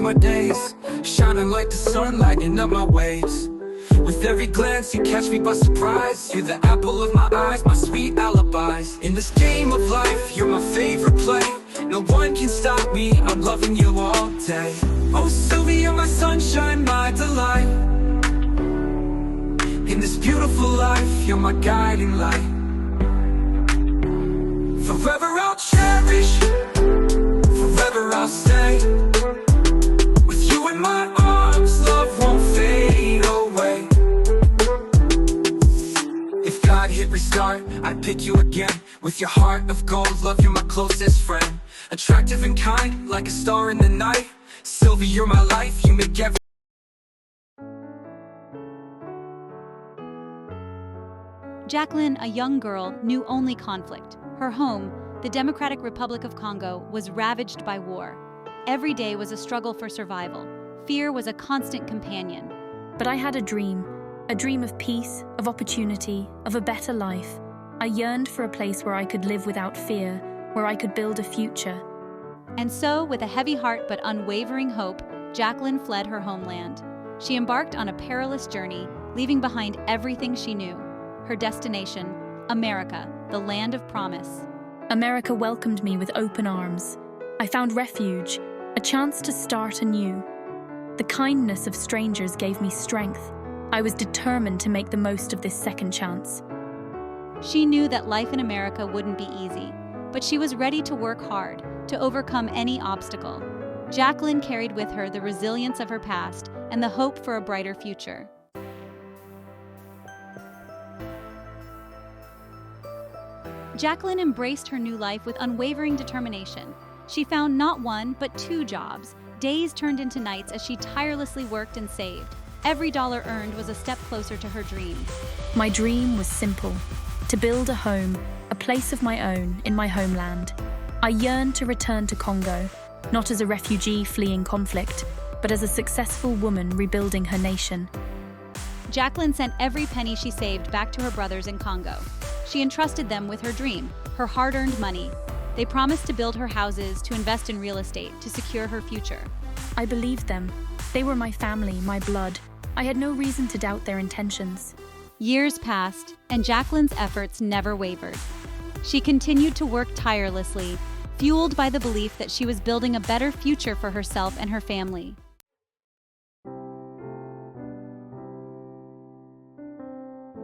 my days, shining like the sun, lighting up my waves. With every glance you catch me by surprise. You're the apple of my eyes, my sweet alibis. In this game of life, you're my favorite play. No one can stop me, I'm loving you all day. Oh Sylvie, you're my sunshine, my delight. In this beautiful life, you're my guiding light. Forever I'll cherish, forever I'll stay. With you in my arms, love won't fade away. If God hit restart, I'd pick you again. With your heart of gold, love, you're my closest friend. Attractive and kind, like a star in the night. Sylvie, you're my life, you make every... Jacqueline, a young girl, knew only conflict. Her home, the Democratic Republic of Congo, was ravaged by war. Every day was a struggle for survival. Fear was a constant companion. But I had a dream of peace, of opportunity, of a better life. I yearned for a place where I could live without fear, where I could build a future. And so, with a heavy heart but unwavering hope, Jacqueline fled her homeland. She embarked on a perilous journey, leaving behind everything she knew. Her destination, America, the land of promise. America welcomed me with open arms. I found refuge, a chance to start anew. The kindness of strangers gave me strength. I was determined to make the most of this second chance. She knew that life in America wouldn't be easy, but she was ready to work hard, to overcome any obstacle. Jacqueline carried with her the resilience of her past and the hope for a brighter future. Jacqueline embraced her new life with unwavering determination. She found not one, but 2 jobs. Days turned into nights as she tirelessly worked and saved. Every dollar earned was a step closer to her dream. My dream was simple: to build a home, a place of my own in my homeland. I yearned to return to Congo, not as a refugee fleeing conflict, but as a successful woman rebuilding her nation. Jacqueline sent every penny she saved back to her brothers in Congo. She entrusted them with her dream, her hard-earned money. They promised to build her houses, to invest in real estate, to secure her future. I believed them. They were my family, my blood. I had no reason to doubt their intentions. Years passed, and Jacqueline's efforts never wavered. She continued to work tirelessly, fueled by the belief that she was building a better future for herself and her family.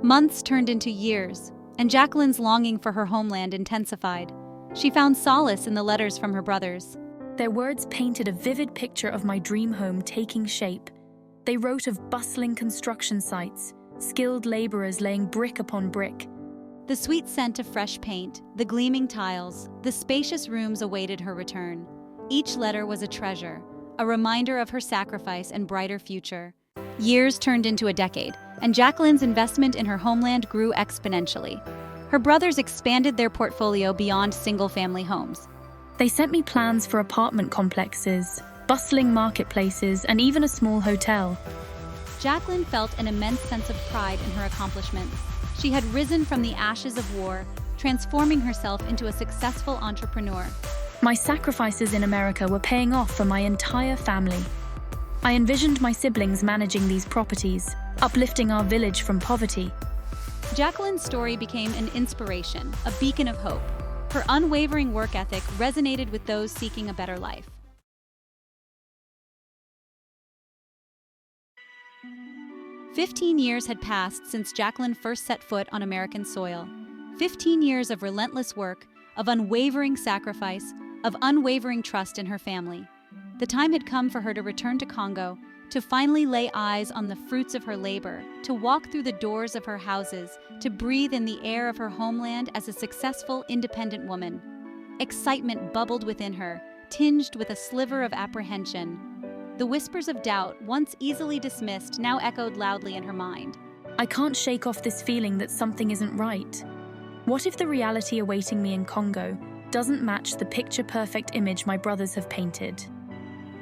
Months turned into years, and Jacqueline's longing for her homeland intensified. She found solace in the letters from her brothers. Their words painted a vivid picture of my dream home taking shape. They wrote of bustling construction sites, skilled laborers laying brick upon brick. The sweet scent of fresh paint, the gleaming tiles, the spacious rooms awaited her return. Each letter was a treasure, a reminder of her sacrifice and brighter future. Years turned into a decade, and Jacqueline's investment in her homeland grew exponentially. Her brothers expanded their portfolio beyond single-family homes. They sent me plans for apartment complexes, bustling marketplaces, and even a small hotel. Jacqueline felt an immense sense of pride in her accomplishments. She had risen from the ashes of war, transforming herself into a successful entrepreneur. My sacrifices in America were paying off for my entire family. I envisioned my siblings managing these properties, uplifting our village from poverty. Jacqueline's story became an inspiration, a beacon of hope. Her unwavering work ethic resonated with those seeking a better life. "15 years had passed since Jacqueline first set foot on American soil. 15 years of relentless work, of unwavering sacrifice, of unwavering trust in her family. The time had come for her to return to Congo, to finally lay eyes on the fruits of her labor, to walk through the doors of her houses, to breathe in the air of her homeland as a successful, independent woman. Excitement bubbled within her, tinged with a sliver of apprehension. The whispers of doubt, once easily dismissed, now echoed loudly in her mind. I can't shake off this feeling that something isn't right. What if the reality awaiting me in Congo doesn't match the picture-perfect image my brothers have painted?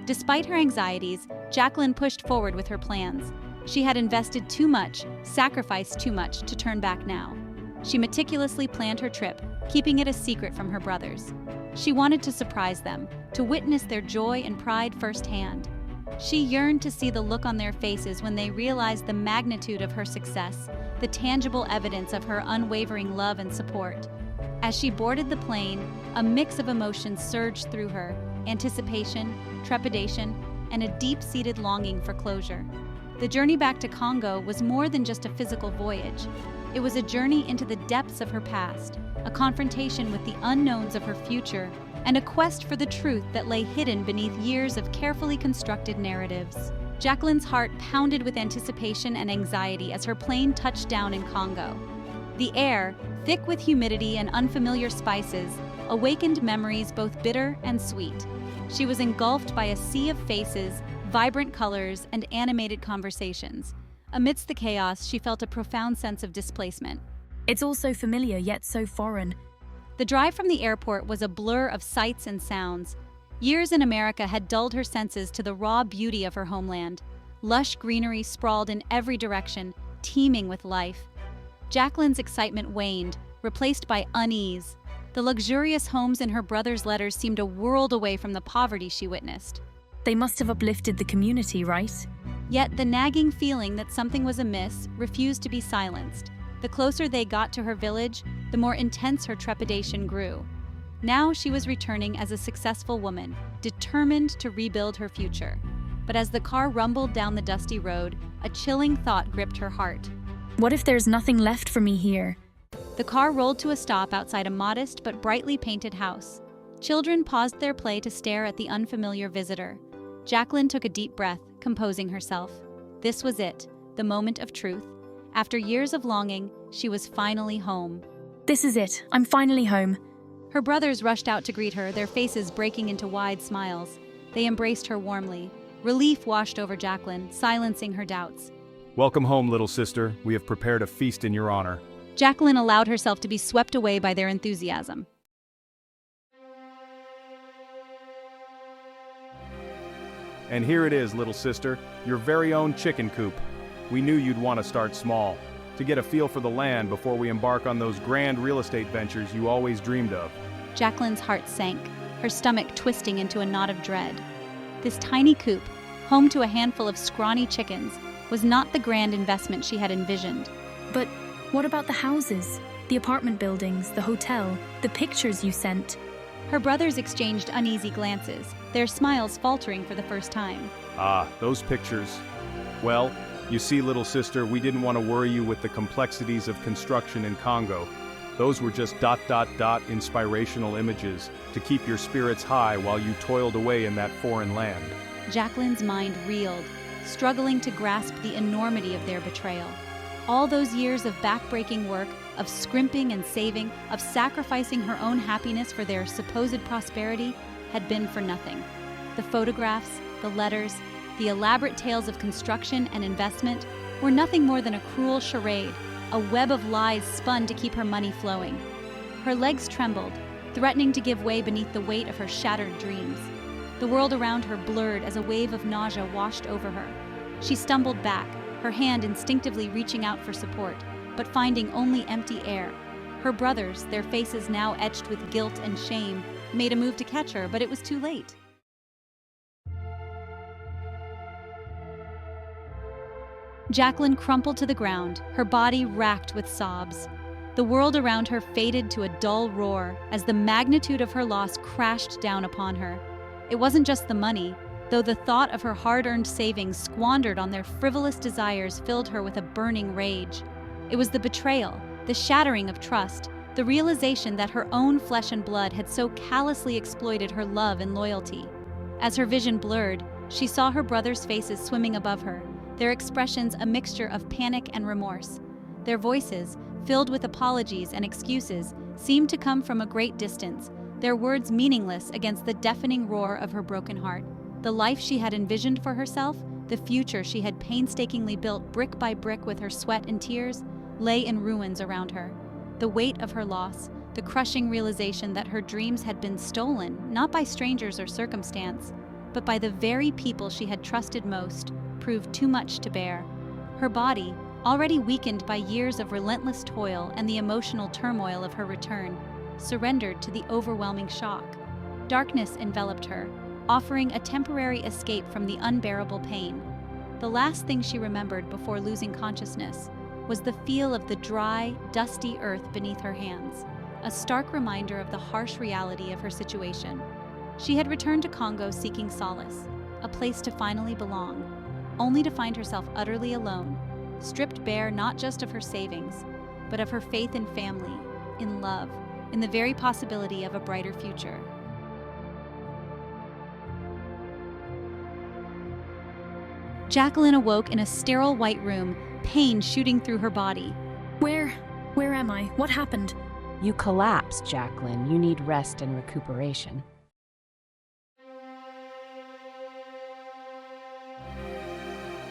Despite her anxieties, Jacqueline pushed forward with her plans. She had invested too much, sacrificed too much to turn back now. She meticulously planned her trip, keeping it a secret from her brothers. She wanted to surprise them, to witness their joy and pride firsthand. She yearned to see the look on their faces when they realized the magnitude of her success, the tangible evidence of her unwavering love and support. As she boarded the plane, a mix of emotions surged through her: anticipation, trepidation, and a deep-seated longing for closure. The journey back to Congo was more than just a physical voyage. It was a journey into the depths of her past, a confrontation with the unknowns of her future, and a quest for the truth that lay hidden beneath years of carefully constructed narratives. Jacqueline's heart pounded with anticipation and anxiety as her plane touched down in Congo. The air, thick with humidity and unfamiliar spices, awakened memories both bitter and sweet. She was engulfed by a sea of faces, vibrant colors, and animated conversations. Amidst the chaos, she felt a profound sense of displacement. It's all so familiar, yet so foreign. The drive from the airport was a blur of sights and sounds. Years in America had dulled her senses to the raw beauty of her homeland. Lush greenery sprawled in every direction, teeming with life. Jacqueline's excitement waned, replaced by unease. The luxurious homes in her brother's letters seemed a world away from the poverty she witnessed. They must have uplifted the community, right? Yet the nagging feeling that something was amiss refused to be silenced. The closer they got to her village, the more intense her trepidation grew. Now she was returning as a successful woman, determined to rebuild her future. But as the car rumbled down the dusty road, a chilling thought gripped her heart. What if there's nothing left for me here? The car rolled to a stop outside a modest but brightly painted house. Children paused their play to stare at the unfamiliar visitor. Jacqueline took a deep breath, composing herself. This was it, the moment of truth. After years of longing, she was finally home. This is it. I'm finally home. Her brothers rushed out to greet her, their faces breaking into wide smiles. They embraced her warmly. Relief washed over Jacqueline, silencing her doubts. Welcome home, little sister. We have prepared a feast in your honor. Jacqueline allowed herself to be swept away by their enthusiasm. And here it is, little sister, your very own chicken coop. We knew you'd want to start small, to get a feel for the land before we embark on those grand real estate ventures you always dreamed of. Jacqueline's heart sank, her stomach twisting into a knot of dread. This tiny coop, home to a handful of scrawny chickens, was not the grand investment she had envisioned. But what about the houses, the apartment buildings, the hotel, the pictures you sent? Her brothers exchanged uneasy glances, their smiles faltering for the first time. Ah, those pictures. Well, you see, little sister, we didn't want to worry you with the complexities of construction in Congo. Those were just ... inspirational images to keep your spirits high while you toiled away in that foreign land. Jacqueline's mind reeled, struggling to grasp the enormity of their betrayal. All those years of backbreaking work, of scrimping and saving, of sacrificing her own happiness for their supposed prosperity, had been for nothing. The photographs, the letters, the elaborate tales of construction and investment were nothing more than a cruel charade, a web of lies spun to keep her money flowing. Her legs trembled, threatening to give way beneath the weight of her shattered dreams. The world around her blurred as a wave of nausea washed over her. She stumbled back, her hand instinctively reaching out for support, but finding only empty air. Her brothers, their faces now etched with guilt and shame, made a move to catch her, but it was too late. Jacqueline crumpled to the ground, her body racked with sobs. The world around her faded to a dull roar as the magnitude of her loss crashed down upon her. It wasn't just the money, though the thought of her hard-earned savings squandered on their frivolous desires filled her with a burning rage. It was the betrayal, the shattering of trust, the realization that her own flesh and blood had so callously exploited her love and loyalty. As her vision blurred, she saw her brothers' faces swimming above her, their expressions a mixture of panic and remorse. Their voices, filled with apologies and excuses, seemed to come from a great distance, their words meaningless against the deafening roar of her broken heart. The life she had envisioned for herself, the future she had painstakingly built brick by brick with her sweat and tears, lay in ruins around her. The weight of her loss, the crushing realization that her dreams had been stolen, not by strangers or circumstance, but by the very people she had trusted most, proved too much to bear. Her body, already weakened by years of relentless toil and the emotional turmoil of her return, surrendered to the overwhelming shock. Darkness enveloped her, offering a temporary escape from the unbearable pain. The last thing she remembered before losing consciousness was the feel of the dry, dusty earth beneath her hands, a stark reminder of the harsh reality of her situation. She had returned to Congo seeking solace, a place to finally belong, only to find herself utterly alone, stripped bare not just of her savings, but of her faith in family, in love, in the very possibility of a brighter future. Jacqueline awoke in a sterile white room, pain shooting through her body. Where am I? What happened? You collapsed, Jacqueline. You need rest and recuperation.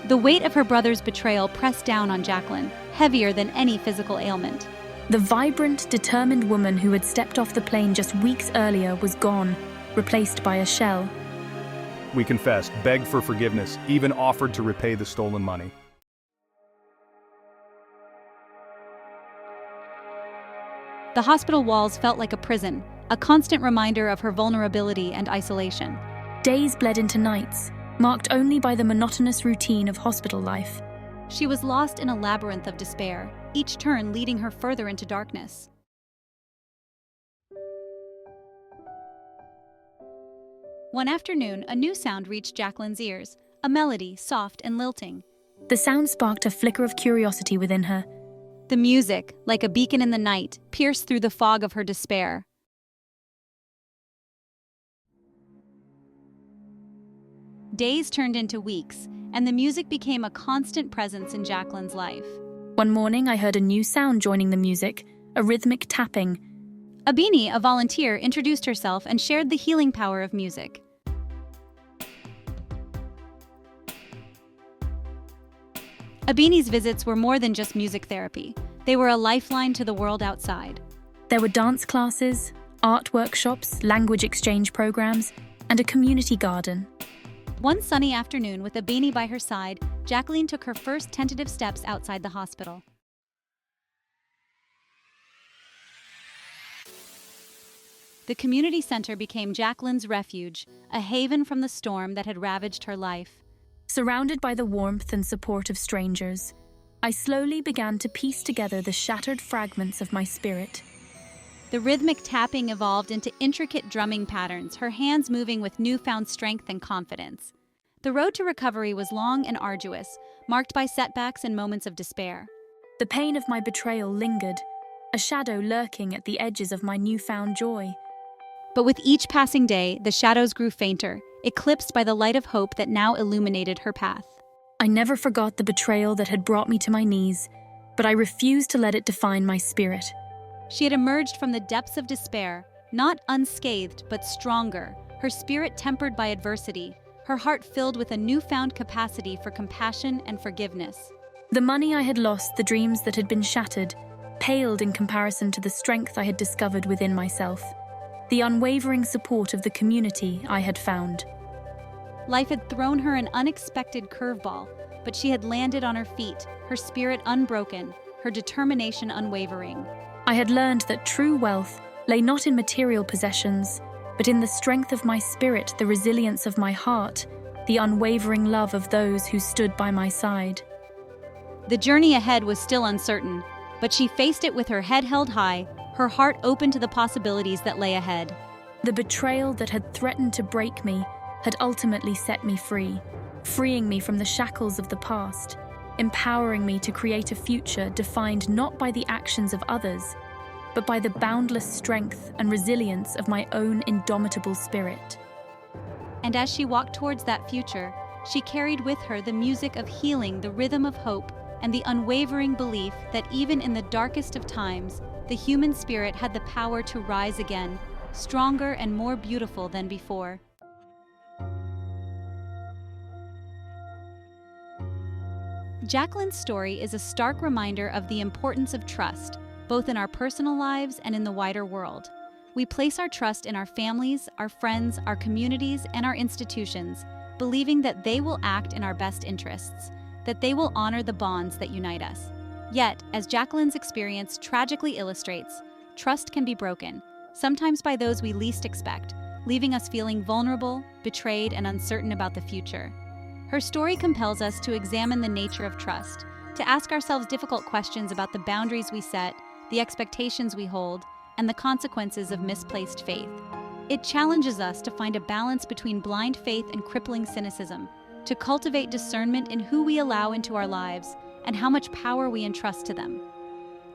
The weight of her brother's betrayal pressed down on Jacqueline, heavier than any physical ailment. The vibrant, determined woman who had stepped off the plane just weeks earlier was gone, replaced by a shell. We confessed, begged for forgiveness, even offered to repay the stolen money. The hospital walls felt like a prison, a constant reminder of her vulnerability and isolation. Days bled into nights, marked only by the monotonous routine of hospital life. She was lost in a labyrinth of despair, each turn leading her further into darkness. One afternoon, a new sound reached Jacqueline's ears, a melody, soft and lilting. The sound sparked a flicker of curiosity within her. The music, like a beacon in the night, pierced through the fog of her despair. Days turned into weeks, and the music became a constant presence in Jacqueline's life. One morning, I heard a new sound joining the music, a rhythmic tapping. Abini, a volunteer, introduced herself and shared the healing power of music. Abini's visits were more than just music therapy. They were a lifeline to the world outside. There were dance classes, art workshops, language exchange programs, and a community garden. One sunny afternoon, with Abini by her side, Jacqueline took her first tentative steps outside the hospital. The community center became Jaclyns Refuge, a haven from the storm that had ravaged her life. Surrounded by the warmth and support of strangers, I slowly began to piece together the shattered fragments of my spirit. The rhythmic tapping evolved into intricate drumming patterns, her hands moving with newfound strength and confidence. The road to recovery was long and arduous, marked by setbacks and moments of despair. The pain of my betrayal lingered, a shadow lurking at the edges of my newfound joy. But with each passing day, the shadows grew fainter, eclipsed by the light of hope that now illuminated her path. I never forgot the betrayal that had brought me to my knees, but I refused to let it define my spirit. She had emerged from the depths of despair, not unscathed but stronger, her spirit tempered by adversity, her heart filled with a newfound capacity for compassion and forgiveness. The money I had lost, the dreams that had been shattered, paled in comparison to the strength I had discovered within myself, the unwavering support of the community I had found. Life had thrown her an unexpected curveball, but she had landed on her feet, her spirit unbroken, her determination unwavering. I had learned that true wealth lay not in material possessions, but in the strength of my spirit, the resilience of my heart, the unwavering love of those who stood by my side. The journey ahead was still uncertain, but she faced it with her head held high, her heart open to the possibilities that lay ahead. The betrayal that had threatened to break me had ultimately set me free, freeing me from the shackles of the past, empowering me to create a future defined not by the actions of others, but by the boundless strength and resilience of my own indomitable spirit. And as she walked towards that future, she carried with her the music of healing, the rhythm of hope, and the unwavering belief that even in the darkest of times, the human spirit had the power to rise again, stronger and more beautiful than before. Jacqueline's story is a stark reminder of the importance of trust, both in our personal lives and in the wider world. We place our trust in our families, our friends, our communities, and our institutions, believing that they will act in our best interests, that they will honor the bonds that unite us. Yet, as Jacqueline's experience tragically illustrates, trust can be broken, sometimes by those we least expect, leaving us feeling vulnerable, betrayed, and uncertain about the future. Her story compels us to examine the nature of trust, to ask ourselves difficult questions about the boundaries we set, the expectations we hold, and the consequences of misplaced faith. It challenges us to find a balance between blind faith and crippling cynicism, to cultivate discernment in who we allow into our lives and how much power we entrust to them.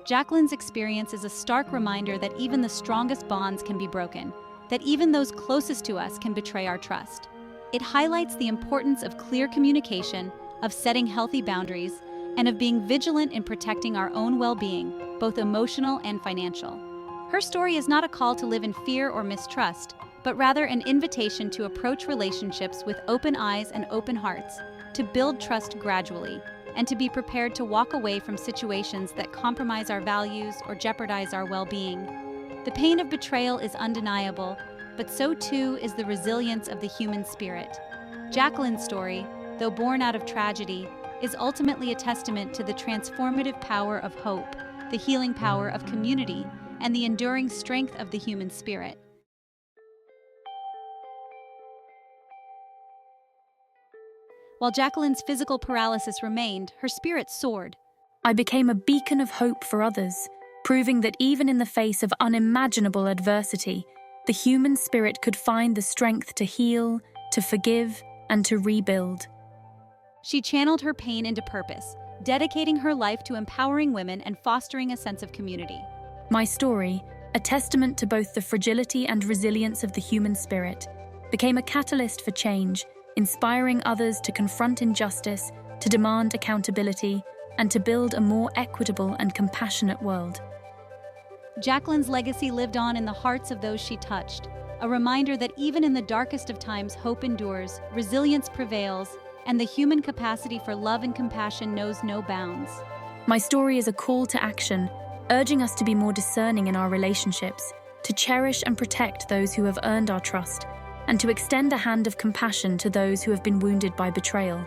Jacqueline's experience is a stark reminder that even the strongest bonds can be broken, that even those closest to us can betray our trust. It highlights the importance of clear communication, of setting healthy boundaries, and of being vigilant in protecting our own well-being, both emotional and financial. Her story is not a call to live in fear or mistrust, but rather an invitation to approach relationships with open eyes and open hearts, to build trust gradually, and to be prepared to walk away from situations that compromise our values or jeopardize our well-being. The pain of betrayal is undeniable, but so too is the resilience of the human spirit. Jacqueline's story, though born out of tragedy, is ultimately a testament to the transformative power of hope, the healing power of community, and the enduring strength of the human spirit. While Jacqueline's physical paralysis remained, her spirit soared. I became a beacon of hope for others, proving that even in the face of unimaginable adversity, the human spirit could find the strength to heal, to forgive, and to rebuild. She channeled her pain into purpose, dedicating her life to empowering women and fostering a sense of community. My story, a testament to both the fragility and resilience of the human spirit, became a catalyst for change, inspiring others to confront injustice, to demand accountability, and to build a more equitable and compassionate world. Jacqueline's legacy lived on in the hearts of those she touched, a reminder that even in the darkest of times, hope endures, resilience prevails, and the human capacity for love and compassion knows no bounds. My story is a call to action, urging us to be more discerning in our relationships, to cherish and protect those who have earned our trust, and to extend a hand of compassion to those who have been wounded by betrayal.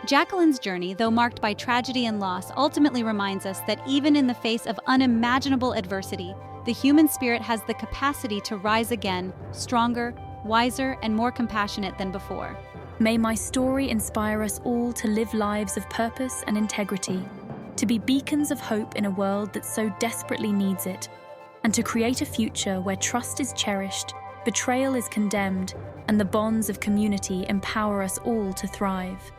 Jacqueline's journey, though marked by tragedy and loss, ultimately reminds us that even in the face of unimaginable adversity, the human spirit has the capacity to rise again, stronger, wiser, and more compassionate than before. May my story inspire us all to live lives of purpose and integrity, to be beacons of hope in a world that so desperately needs it, and to create a future where trust is cherished, betrayal is condemned, and the bonds of community empower us all to thrive.